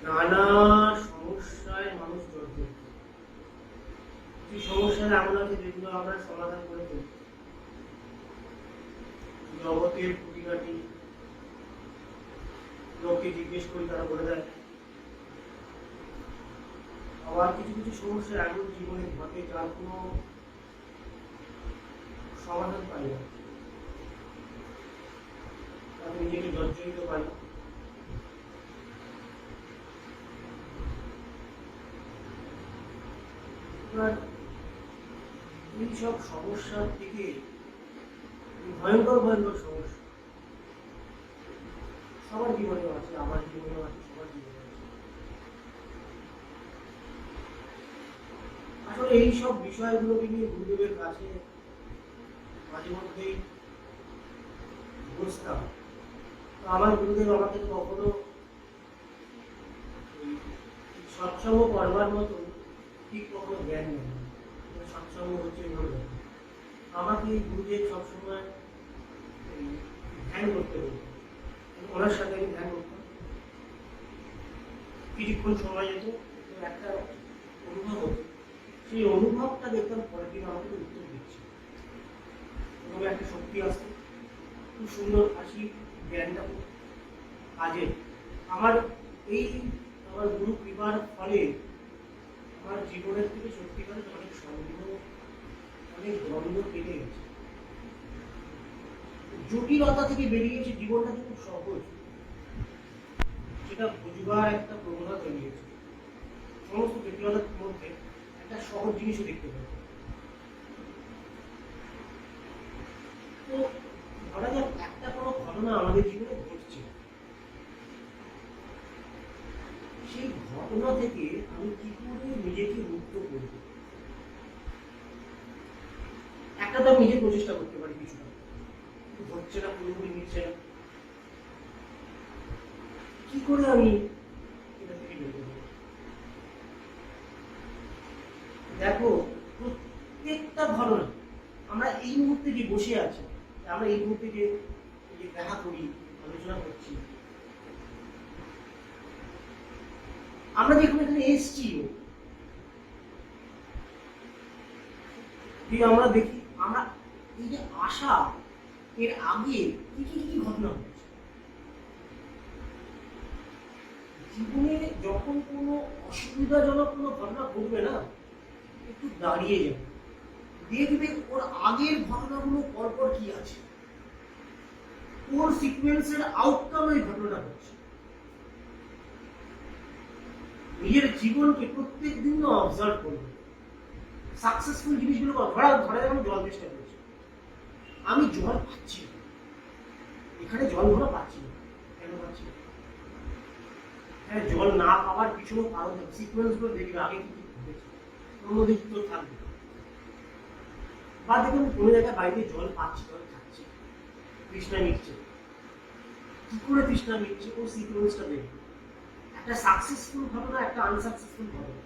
নানা সমস্যায় মানুষ জড়িত। সেই সমস্যার এমন আছে যেগুলো আমরা সমাধান করে ফেলি। জগতের খুঁটিনাটি লোককে জিজ্ঞেস করি, তারা বলে দেয়। আবার কিছু কিছু সমস্যা এমন জীবনে ঘটে যার কোনো সমাধান পাই না, তাকে নিজেকে জর্জরিত পাই। এই সব সমস্যার থেকে ভয়ঙ্কর ভয়ঙ্কর সমস্যা সবার জীবনেও আছে, আমার জীবনেও আছে, সবার জীবনে আছে। আসলে এই সব বিষয়গুলোকে নিয়ে গুরুদেবের কাছে মাঝে মধ্যেই বুঝতাম। আমার গুরুদেব আমাকে তো কখনো সৎসঙ্গ করবার মতো ঠিক কখনো জ্ঞান নেই। সৎসঙ্গ হচ্ছে আমাকে গুরুদেব সবসময় ধ্যান করতে বলতো। ওনার সাথে আমি ধ্যান করতাম, কিছুক্ষণ সময় যেত, একটা অনুভব হতো। সেই অনুভবটা দেখতাম পরের দিন আমাকে উত্তর দিচ্ছে, ওভাবে একটা শক্তি আসতো, খুব সুন্দর হাসি, জ্ঞানটা কাজে। আমার গুরু কৃপার ফলে আমার জীবনের থেকে সত্যিকারের অনেক সন্দেহ, অনেক দ্বন্দ্ব কেটে গেছে, জটিলতা থেকে বেরিয়েছে। জীবনটা খুব সহজ, সেটা বুঝবার একটা প্রবণতা তৈরি হয়েছে। সমস্ত জটিলতার মধ্যে একটা সহজ জিনিসও দেখতে পাই। তো ধরা যাক একটা কোনো ঘটনা আমাদের জীবনে ঘটছে, সেই ঘটনা থেকে আমি কি করে নিজেকে মুক্ত করব। একটা তো আমি নিজে প্রচেষ্টা করতে পারি, কিছুটা হচ্ছে না, পুরোপুরি মিটছে না, কি করে আমি এটা থেকে বেরোতে পারি। দেখো, প্রত্যেকটা ঘটনা আমরা এই মুহূর্তে যে বসে আছি, আমরা এই মুহূর্তে যে দেখা করি, আলোচনা করছি, আমরা যেখানে এখানে এসছি, আমরা দেখি, আমরা এই যে আশা, এর আগে কি কি কি ঘটনা হচ্ছে জীবনে। যখন কোনো অসুবিধাজনক কোনো ঘটনা ঘটবে না, একটু দাঁড়িয়ে যাবে, দেখবে ওর আগের ঘটনাগুলো পরপর কি আছে, কোন সিকোয়েন্সের আউটকাম এই ঘটনাটা হচ্ছে। নিজের জীবনকে প্রত্যেক দিন অবজার্ভ করবে, সাকসেসফুল জিনিসগুলো ধরা যেমন জল চেষ্টা করছে, আমি জল পাচ্ছি না, এখানে জল ধরা পাচ্ছি না, কেন পাচ্ছি না? হ্যাঁ, জল না পাওয়ার পিছনে কারণ সিকোয়েন্স গুলো দেখবে, আগে কি ঘটেছে, অন্যদিক তো থাকবে। বা দেখুন কোনো জায়গায় বাইরে জল পাচ্ছি, জল খাচ্ছি, তৃষ্ণা মিটছে, কি করে তৃষ্ণা মিটছে, ও সিকোয়েন্সটা দেখবে। একটা সাকসেসফুল ঘটনা, একটা আনসাকসেসফুল ঘটনা,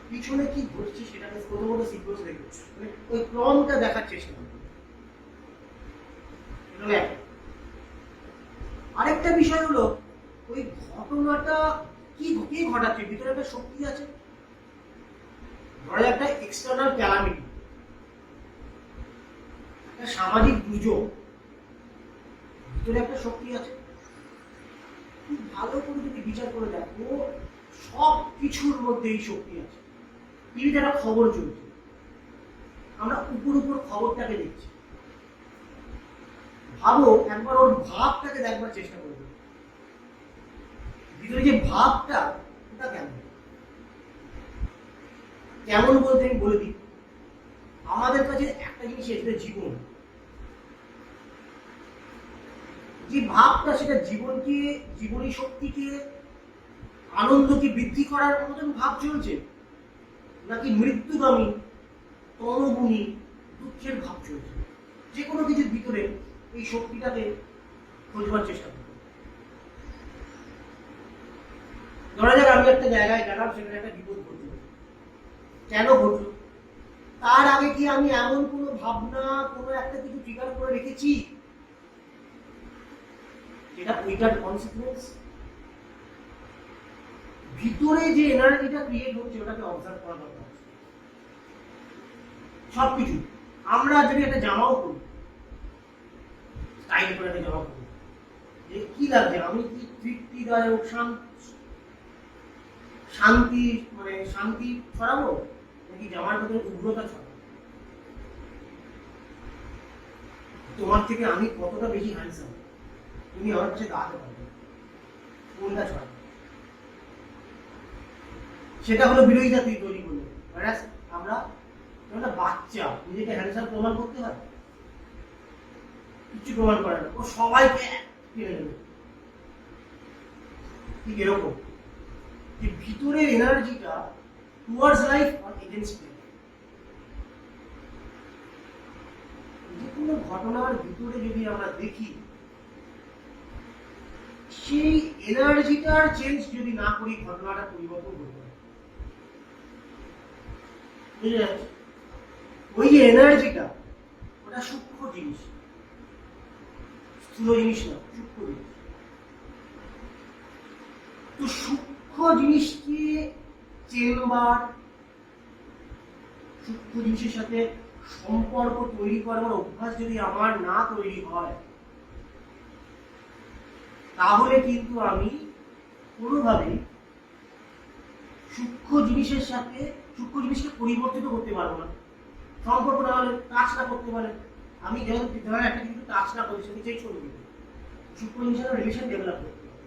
পিছনে কি ঘটছে সেটাকে প্রথমত সিকোয়েন্স দেখবে, ওই ক্রমটা দেখার চেষ্টা করবে। আরেকটা বিষয় হলো, ওই ঘটনাটা কি ঘটাচ্ছে, ভিতরে একটা শক্তি আছে। ধরা একটা এক্সটার্নাল ক্যালামিটি, একটা সামাজিক দুর্যোগ, ভিতরে একটা শক্তি আছে। খুব ভালো করে যদি বিচার করে দেখো, সব কিছুর মধ্যে এই শক্তি আছে। টিভিতে একটা খবর চলছে, আমরা উপর উপর খবরটাকে দেখছি, ভাবো একবার ওর ভাবটাকে দেখবার চেষ্টা করবে, ভিতরে যে ভাবটা, ওটা কেমন। কেমন বলতে আমি বলে দিই, আমাদের কাছে একটা জিনিস এসে জীবন, যে ভাবটা, সেটা জীবনকে, জীবনী শক্তিকে, আনন্দকে বৃদ্ধি করার মতন ভাব চলছে, নাকি মৃত্যুগামী, তমগুণী, দুঃখের ভাব চলছে। যে কোনো কিছুর ভিতরে এই শক্তিটাকে খোঁজবার চেষ্টা করি। ধরা যাক আমি একটা জায়গায় গেলাম, সেখানে একটা বিপদ ঘটল, কেন ঘটল, তার আগে কি আমি এমন কোনো ভাবনা, কোনো একটা কিছু ট্রিগার করে রেখেছি যেটা ওইটার কনসিকুয়েন্স। ভিতরে যে এনার্জিটা ক্রিয়েট হচ্ছে ওটাকে অবজার্ভ করা দরকার। সবকিছু আমরা যদি একটা জামাও করি, স্টাইল করে একটা জামা করি, যে কি লাগছে, আমি কি তৃপ্তিদায়ক শান্তি মানে শান্তি ছড়াবো নাকি জামার ভিতরে উগ্রতা ছড়াবো? তোমার থেকে আমি কতটা বেশি হ্যান্ডসাম, তুমি আমার কাছে দাঁড়াতে পারবে, কোনটা ছড়াবে? সেটা হলো বিরোধিতা তুই তৈরি করলে। আমরা একটা বাচ্চা নিজেকে হ্যান্ডসাম প্রমাণ করতে হয়, কিছু প্রমাণ করে না, ও সবাইকে কিনে নেবে। ঠিক এরকম যে ভিতরের এনার্জিটা টুয়ার্ডস লাইফ আর এগেইনস্ট লাইফ। যে কোনো ঘটনার ভিতরে যদি আমরা দেখি, সেই এনার্জিটার চেঞ্জ যদি না করি ঘটনাটা পরিবর্তন করতে হবে। বুঝে যাচ্ছে? ওই যে এনার্জিটা, ওটা সূক্ষ্ম জিনিস, স্থূল জিনিস না, সূক্ষ্ম জিনিস। তো সূক্ষ্ম জিনিসকে চেনবার, সূক্ষ্ম জিনিসের সাথে সম্পর্ক তৈরি করার অভ্যাস যদি আমার না তৈরি হয়, তাহলে কিন্তু আমি কোনোভাবেই সূক্ষ্ম জিনিসের সাথে সূক্ষ্ম জিনিসকে পরিবর্তিত করতে পারবো না। সম্পর্ক না হলে, টাচ না করতে পারে, আমি যেমন একটা কিছু টাচ না করি সেটা চেঞ্জ করে দিই, সূক্ষ্ম জিনিসের রিলেশন ডেভেলপ করতে হবে।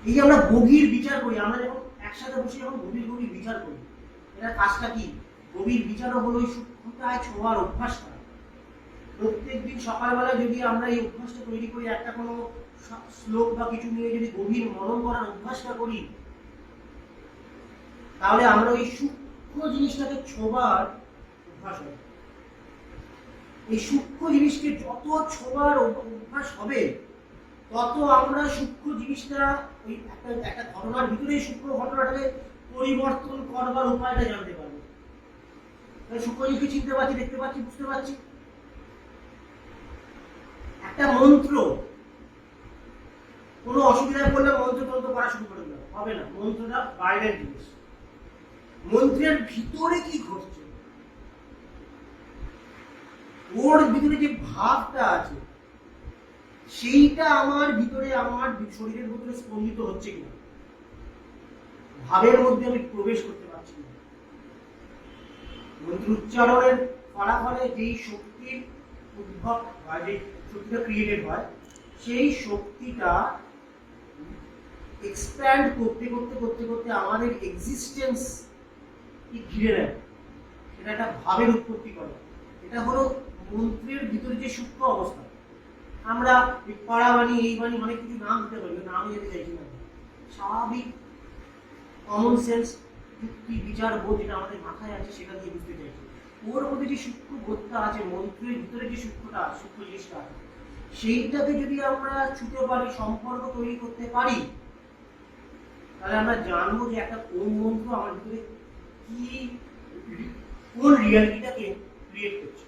এই যে আমরা গভীর বিচার করি, আমরা যখন একসাথে বসে যখন গভীর বিচার করি, এটা কাজটা কি? গভীর বিচারও হলো ওই সূক্ষ্মতায় ছোঁয়ার অভ্যাসটা। প্রত্যেকদিন সকালবেলা যদি আমরা এই অভ্যাসটা তৈরি করি, একটা কোনো শ্লোক বা কিছু নিয়ে যদি গভীর মনন করার অভ্যাসটা করি, তাহলে আমরা ওই সূক্ষ্ম জিনিসটাকে ছোঁবার অভ্যাস হবে। এই সূক্ষ্ম জিনিসকে যত ছোঁবার অভ্যাস হবে, তত আমরা সূক্ষ্ম জিনিসটা ওই একটা ঘটনার ভিতরে সূক্ষ্ম ঘটনাটাকে পরিবর্তন করবার উপায়টা জানতে পারবো। সূক্ষ্ম জিনিসকে চিনতে পারছি, দেখতে পাচ্ছি, বুঝতে পারছি। একটা মন্ত্র, কোনো অসুবিধায় পড়লে মন্ত্র তন্ত্র করা শুরু করে দিলাম, হবে না। মন্ত্রটা বাইরের জিনিস, মন্ত্রের ভিতরে কি ঘটছে, ওর ভিতরে যে ভাবটা আছে, সেইটা আমার ভিতরে, আমার শরীরের ভিতরে স্পন্দিত হচ্ছে কিনা, ভাবের মধ্যে আমি প্রবেশ করতে পারছি না। মন্ত্র উচ্চারণের ফলাফলে যেই শক্তির উদ্ভব হয়, যে শক্তিটা ক্রিয়েটেড হয়, সেই শক্তিটা এক্সপ্যান্ড করতে করতে করতে করতে আমাদের এক্সিস্টেন্স কি ঘিরে নেয়, এটা একটা ভাবের উৎপত্তি করে। এটা হলো মন্ত্রের ভিতরে যে সূক্ষ্ম অবস্থা। আমরা পড়া বাণী, এই বাণী, অনেক কিছু নাম দিতে পারি, নাম যেতে চাইছি না। স্বাভাবিক কমন সেন্স, যুক্তি, বিচার, বোধ যেটা আমাদের মাথায় আছে সেটা দিয়ে বুঝতে চাইছি। ওর মধ্যে যে সূক্ষ্ম বোধটা আছে, মন্ত্রের ভিতরে যে সূক্ষ্মটা, সূক্ষ্ম জিনিসটা আছে, সেইটাকে যদি আমরা ছুঁতে পারি, সম্পর্ক তৈরি করতে পারি, তাহলে আমরা জানবো যে একটা কোন মন্ত্র আমার ভিতরে কি, কোন রিয়ালিটিটাকে ক্রিয়েট করছে।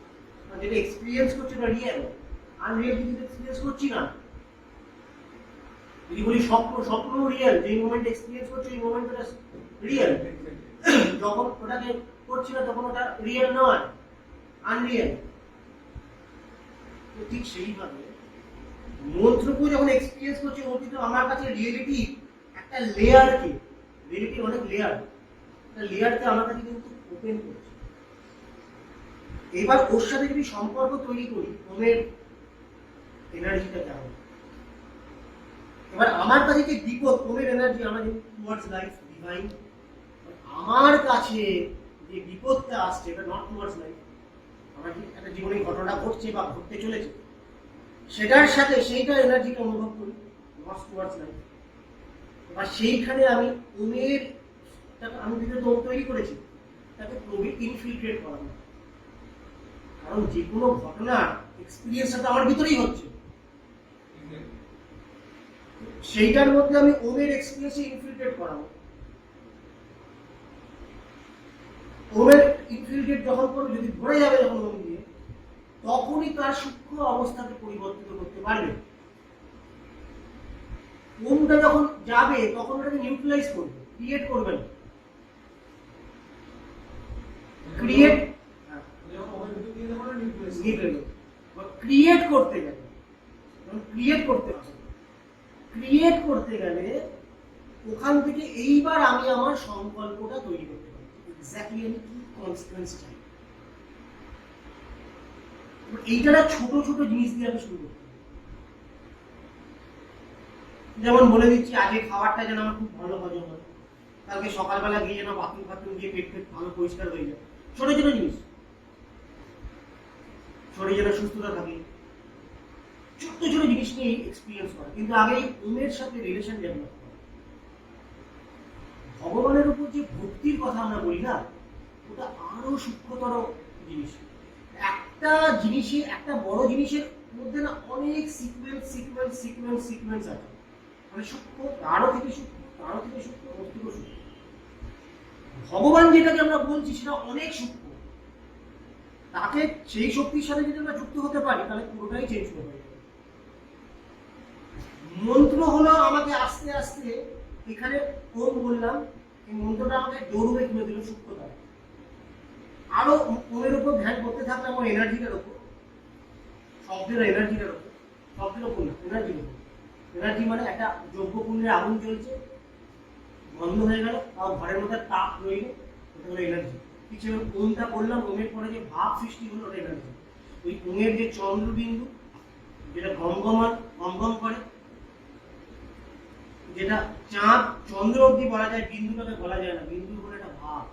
যেটা এক্সপিরিয়েন্স করছে ওটা রিয়েল, আনরিয়েল কিছু এক্সপিরিয়েন্স করছি না। যদি বলি স্বপ্ন, স্বপ্ন রিয়েল, যে মোমেন্ট এক্সপিরিয়েন্স করছে এই মোমেন্টটা রিয়েল। যখন ওটাকে করছি না তখন ওটা রিয়েল নয়, আনরিয়েল। ঠিক সেইভাবে মন্ত্রকে যখন এক্সপিরিয়েন্স করছি, ওর কিন্তু আমার কাছে রিয়েলিটি একটা লেয়ারকে, রিয়েলিটির অনেক লেয়ার, একটা লেয়ারকে আমার কাছে কিন্তু ওপেন করছে। এবার ওর সাথে যদি সম্পর্ক তৈরি করি, ওমের এনার্জিটা কেমন, এবার আমার কাছে যে বিপদ, ওমের এনার্জি আমার টুয়ার্ডস লাইফ ডিভাইন, আমার কাছে যে বিপদটা আসছে এটা নট টুয়ার্ডস লাইফ, আমার কি একটা জীবনে ঘটনা ঘটছে বা ঘটতে চলেছে, সেটার সাথে সেইটা এনার্জিকে অনুভব করি, নট টুয়ার্ডস লাইফ। এবার সেইখানে আমি ওমের, আমি ভিতরে ওম তৈরি করেছি, তাকে ইনফিল্ট্রেট করানো। কারণ যে কোনো ঘটনার এক্সপিরিয়েন্সটা তো আমার ভিতরেই হচ্ছে, সেইটার মধ্যে আমি ওমের এক্সপিরিয়েন্সে ইনফিল্ট্রেট করাবো। ওমের ইনফিল্ট্রেট যখন করবে, যদি ভরে যাবে যখন ওম দিয়ে, তখনই তার সূক্ষ্ম অবস্থাকে পরিবর্তিত করতে পারবে। ওমটা যখন যাবে তখন ওটাকে নিউট্রালাইজ করবে, ক্রিয়েট করবে না। ক্রিয়েট ক্রিয়েট করতে গেলে ক্রিয়েট করতে গেলে ওখান থেকে এইবার আমি আমার সংকল্পটা তৈরি করতে পারি, এক্স্যাক্টলি আমি কি কনসিকুয়েন্স চাই। এইটা ছোট ছোট জিনিস দিয়ে আমি শুরু করতে, যেমন বলে দিচ্ছি আজকে খাবারটা যেন আমার খুব ভালো হজম হয়, কালকে সকালবেলা গিয়ে যেন বাথরুম গিয়ে পেট ভালো পরিষ্কার হয়ে যায়। ছোট ছোট জিনিস, শরীর যেন সুস্থতা থাকে, ছোট্ট ছোট জিনিস নিয়ে এক্সপিরিয়েন্স করা। কিন্তু আগে এই ওমের সাথে রিলেশন ডেভেলপ করা। ভগবানের উপর যে ভক্তির কথা আমরা বলি না, ওটা আরো সূক্ষ্মতর জিনিস। একটা বড় জিনিসের মধ্যে না অনেক সিকোয়েন্স আছে, মানে সূক্ষ্ম, আরো থেকে সূক্ষ্ম, অস্তিত্ব সূক্ষ্ম। ভগবান যেটাকে আমরা বলছি সেটা অনেক সূক্ষ্ম। তাকে সেই শক্তির সাথে যদি আমরা যুক্ত হতে পারি তাহলে পুরোটাই চেঞ্জ হয়ে যাবে। মন্ত্র হলো আমাকে আস্তে আস্তে, এখানে ওম বললাম, এই মন্ত্রটা আমাকে দৌড়ে তুলে দিল সূক্ষ্মতা। আরো ওমের উপর ধ্যান করতে থাকলে আমার এনার্জিটার উপর, শব্দের এনার্জিটার উপর, শব্দের উপর না, এনার্জির উপর। এনার্জি মানে একটা যজ্ঞ কুণ্ডের আগুন জ্বলছে, বন্ধ হয়ে গেল, তাও ঘরের মধ্যে তাপ রইল, ওটা হলো এনার্জি। কিছু ওমটা বললাম, ওমের পরে যে ভাব সৃষ্টি হলো ওটা এনার্জি। ওই ওমের যে চন্দ্রবিন্দু, যেটা গমগম করে, যেটা চাঁদ চন্দ্র অব্দি বলা যায়, বিন্দুটাকে বলা যায় না। বিন্দু হলো একটা ভাব,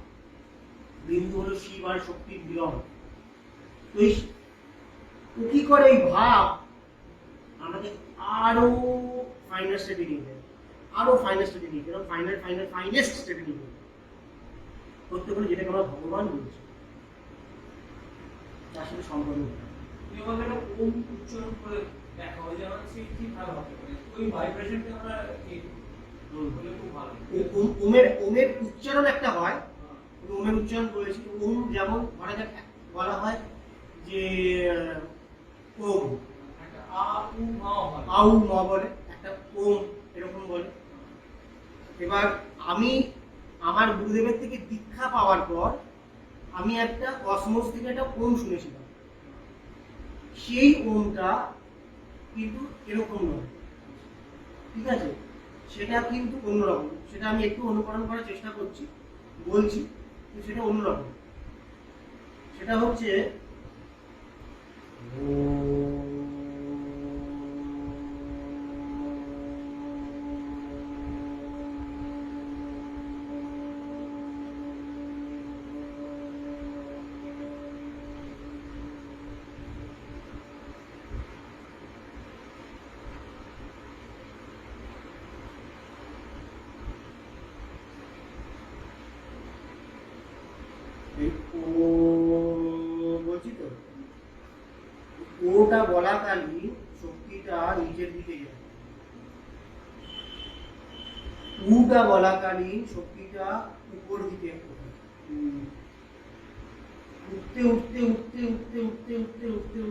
বিন্দু হলো শিব আর শক্তির মিলন। তো কি করে এই ভাব আমাকে আরো ফাইনাল স্টেটে নিয়ে যায়, ফাইনেস্ট স্টেটে নিয়ে যায় করতে পারে, যেটাকে আমরা ভগবান বলছি। তার সাথে সম্পর্ক ওম উচ্চারণ করে দেখা হয়, যেমন কি ভালো হবে, ওই ভাইব্রেশনটা আমরা বলে খুব ভালো। ওমের উচ্চারণ একটা হয়, ওমের উচ্চারণ করেছি। ওম যেমন ধরা যাক বলা হয় যে ওম, একটা আ উ মা বলে, একটা ওম এরকম বলে। এবার আমি আমার গুরুদেবের থেকে দীক্ষা পাওয়ার পর আমি একটা কসমোস থেকে একটা ওম শুনেছিলাম। সেই ওমটা কিন্তু এরকম নয়, ঠিক আছে? সেটা কিন্তু অন্যরকম। সেটা আমি একটু অনুকরণ করার চেষ্টা করছি, বলছি, কিন্তু সেটা অন্যরকম। সেটা হচ্ছে বলছি তো, ওটা বলাকালীন শক্তিটা নিচের দিকে যায়, উটা বলাকালীন শক্তিটা উপর দিকে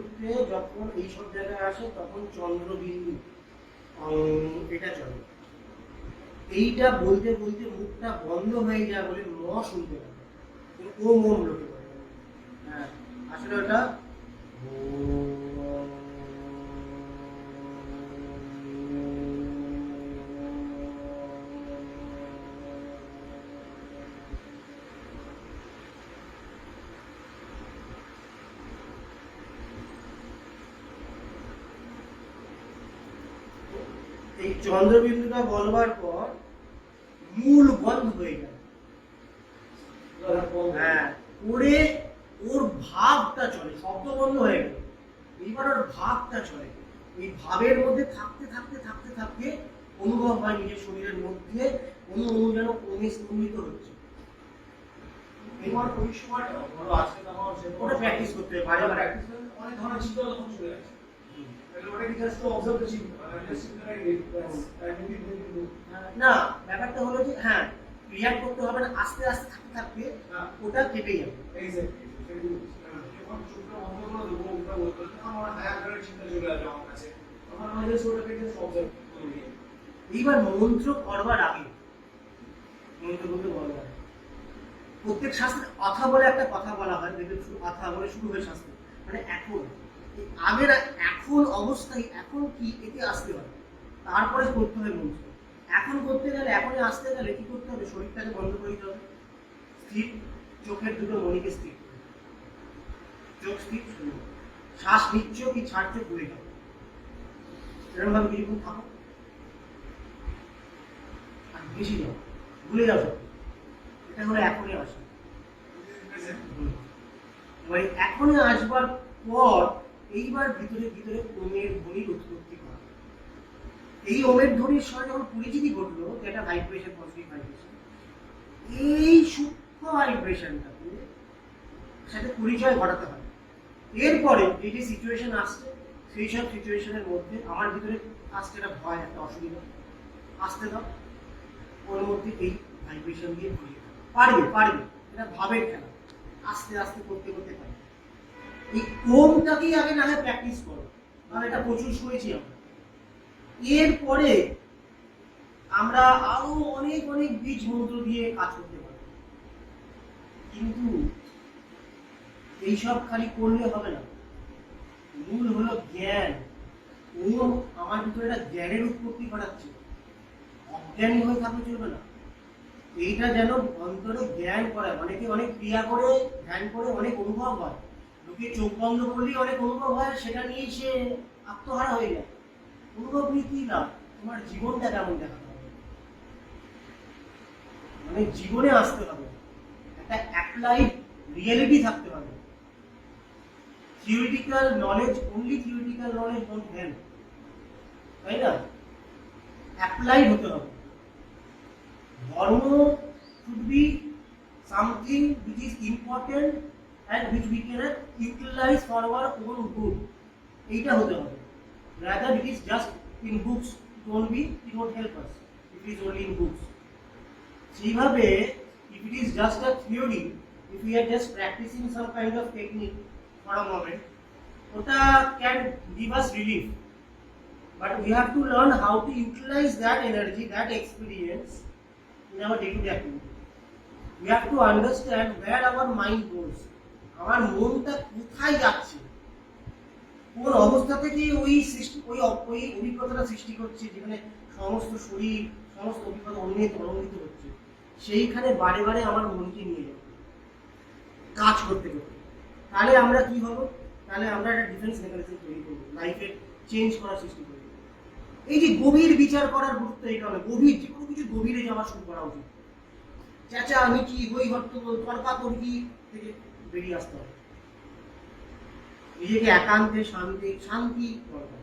উঠতে যখন এইসব জায়গায় আসে তখন চন্দ্রবিন্দু এটা চলে। এইটা বলতে বলতে মুখটা বন্ধ হয়ে যায় বলে ম শুনতে পাবে, ওম লোকে বলে। হ্যাঁ, আসলে ওটা এই চন্দ্রবিন্দুটা বলবার পর মূল বন্ধ হয়ে গেল। হ্যাঁ, ওর ভাবটা চলে, শব্দ বন্ধ হয়ে গেল, এইবার ওর ভাবটা চলে। এই ভাবের মধ্যে থাকতে থাকতে থাকতে থাকতে অনুভব হয় নিজের শরীরের মধ্যে অনু যেন স্পন্দিত হচ্ছে। এবার ওই সময়টা ধরো আজকে তো আমার ওটা প্র্যাকটিস করতে হবে, বারে বারে অনেক ধরনের চিন্তা তখন চলে আসে। না, ব্যাপারটা হলো যে হ্যাঁ, রিয়াক্ট করতে হবে না, আস্তে আস্তে থাকতে থাকতে ওটা কেটে যাবে। যখন চোখটা বন্ধ করে দেবো, ওটা বলতে তখন আমার হায়ার চিন্তা চলে আসবে আমার কাছে, তখন আমাদের ওটাকে জাস্ট অবজার্ভ করি। এইবার মন্ত্র করবার আগে, মন্ত্র বলতে বলা হয় প্রত্যেক শাস্ত্রে অথা বলে একটা কথা বলা হয়, দেখবেন শুধু অথা বলে শুরু হয় শাস্ত্র, মানে এখন আগের এখন অবস্থায় এখন কি এতে আসতে হয়, তারপরে করতে হয় মন্ত্র। এখন করতে গেলে এখনই আসতে গেলে কি করতে হবে, শরীরটাকে বন্ধ করে দিতে হবে, স্থির, চোখের দুটো মণিকে স্থির, চোখ স্থির, শ্বাস নিচ্ছ কি ছাড়ছো ভুলে যাও, এরকম ভাবে কিছুক্ষণ থাকো, আর বেশি যাও, ভুলে যাও সব। এটা হলো এখনই আসা। মানে এখনই আসবার পর এইবার ভিতরে ভিতরে ওমের ধ্বনির উৎপত্তি হয়। এই ওমের ধ্বনির সঙ্গে যখন পরিচিতি ঘটলো, যেটা ভাইব্রেশন, পজিটিভ ভাইব্রেশন, এই সূক্ষ্ম ভাইব্রেশনটাকে সাথে পরিচয় ঘটাতে হয়। এরপরে যে যে সিচুয়েশন আসছে, সেই সব সিচুয়েশনের মধ্যে আমার ভিতরে আসছে একটা ভয়, একটা অসুবিধা, আসতে দাও, ওর মধ্যে এই ভাইব্রেশন দিয়ে ভরিয়ে দাও। পারবে পারবে, এটা ভাবের খেলা, আস্তে আস্তে করতে করতে পারবে। এই ওমটাকেই আগে না হয় প্র্যাকটিস করো, কারণ এটা প্রচুর শুনেছি আমরা। এরপরে আমরা আরো অনেক অনেক বীজ মন্ত্র দিয়ে কাজ করতে পারি, কিন্তু এইসব খালি করলে হবে না। মূল হলো জ্ঞান। ওম আমার ভিতরে একটা জ্ঞানের উৎপত্তি ঘটাচ্ছে, অজ্ঞানী হয়ে থাকলে চলবে না। এইটা যেন অন্তরে জ্ঞান করায়। অনেকে অনেক ক্রিয়া করে, ধ্যান করে অনেক অনুভব হয়, লোকে চোখ বন্ধ করলেই অনেক অনুভব হয়, সেটা নিয়েই সে আত্মহারা হয়ে যায়। অনুভব নিয়ে কি লাভ? তোমার জীবনটা কেমন দেখাতে হবে, মানে জীবনে আসতে হবে, একটা অ্যাপ্লাইড রিয়েলিটি থাকতে হবে। Theoretical knowledge, only theoretical knowledge don't help, তাই না? অ্যাপ্লাইড হতে হবে। ধর্ম should be something which is important and which we can utilize for our own good. এইটা হতে হবে। Rather it is just in books, it won't help us if it is only in books. সেইভাবে if it is just a theory, if we are just practicing some kind of technique for a moment, ওটা can give us relief, but we have to learn how to utilize that energy, that experience in our day-to-day activity. We have to understand where our mind goes. আমার মনটা কোথায় যাচ্ছে, কোন অবস্থা থেকে ওই অভিজ্ঞতাটা সৃষ্টি করছে, যেখানে সমস্ত শরীর, সমস্ত অভিজ্ঞতা তরঙ্গিত হচ্ছে, সেইখানে বারে বারে আমার মনকে নিয়ে যাবে কাজ করতে করতে। তাহলে আমরা কি হবো? তাহলে আমরা একটা ডিফেন্স মেকানিজম তৈরি করবো, লাইফে চেঞ্জ করার সৃষ্টি করবো। এই যে গভীর বিচার করার গুরুত্ব এই কারণে, গভীর যে কোনো কিছু গভীরে যাওয়া শুরু করা উচিত। চেঁচা মিচি হই হট্টগোল তর্কাতর্কি থেকে বেরিয়ে আসতে হবে, নিজেকে একান্তে শান্তি দরকার,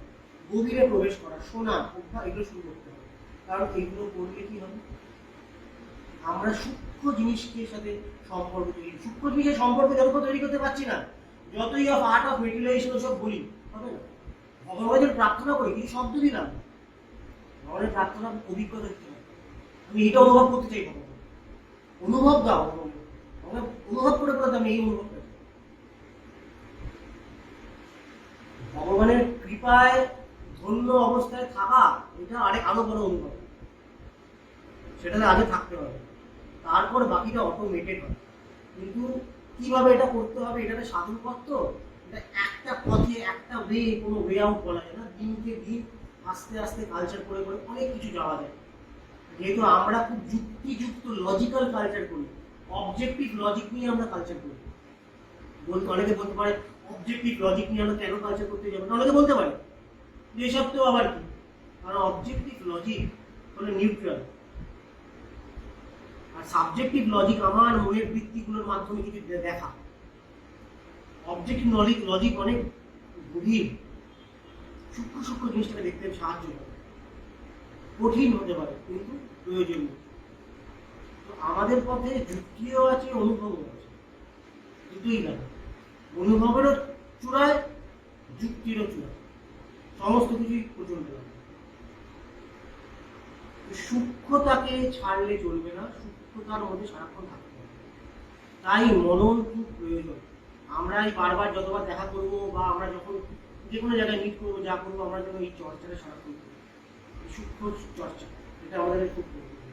গভীরে প্রবেশ করা, শোনা, অভ্যাস, এগুলো শুরু করতে হবে। কারণ এগুলো করলে কি হবে, আমরা সূক্ষ্ম জিনিসকে সাথে সম্পর্ক তৈরি, সূক্ষ্ম জিনিসের সম্পর্ক যত তৈরি করতে পারছি না, যতই অফ আর্ট অফ মেডিটেশন ওসব বলি, হবে না। ভগবানের প্রার্থনা করি, কিছু শব্দ দিলাম, ভগবানের প্রার্থনা অভিজ্ঞতা দিতে হবে। আমি এটা অনুভব করতে চাই, ভগবান অনুভব দাও, অনুভব করে বলতে আমি এই অনুভব করি। ভগবানের কৃপায় ধন্য অবস্থায় থাকা, এটা আরো বড় অনুভব, সেটাতে আগে থাকতে হবে, তারপর বাকিটা অটোমেটেড হয়। কিন্তু কিভাবে এটা করতে হবে, এটাতে সাধন পথ, তো এটা একটা পথে একটা ওয়ে, কোনো ওয়ে আউট বলা যায় না। দিনকে দিন আস্তে আস্তে কালচার করে করে অনেক কিছু যাওয়া যায়। যেহেতু আমরা খুব যুক্তিযুক্ত লজিক্যাল কালচার করি, অবজেক্টিভ লজিক নিয়ে আমরা কালচার করি। অনেকে বলতে পারে অবজেক্টিভ লজিক নিয়ে আমরা কেন কালচার করতে যাবো, অনেকে বলতে পারে যে এসব তো আবার কি, কারণ অবজেক্টিভ লজিক হলো নিউট্রাল, আর সাবজেক্টিভ লজিক আমার মনের বৃত্তিগুলোর মাধ্যমে কিছু দেখা। অবজেক্টিভ লজিক অনেক গভীর, সূক্ষ্ম সূক্ষ্ম জিনিসটাকে দেখতে সাহায্য করে, কঠিন হতে পারে কিন্তু প্রয়োজনীয়। তো আমাদের পথে যুক্তিও আছে, অনুভবও আছে, দুটোই গেল। অনুভবেরও চূড়ায়, যুক্তিরও চূড়ায়, সমস্ত কিছুই প্রচন্ড। সূক্ষ্মতাকে ছাড়লে চলবে না, সূক্ষ্মতার মধ্যে সারাক্ষণ থাকতে হবে। তাই মনন খুব প্রয়োজন। আমরা এই বারবার যতবার দেখা করবো বা আমরা যখন যে কোনো জায়গায় মিট করবো, যা করবো, আমরা যেন এই চর্চাটা সারাক্ষণ করি, সূক্ষ্ম চর্চা, এটা আমাদের খুব প্রয়োজন।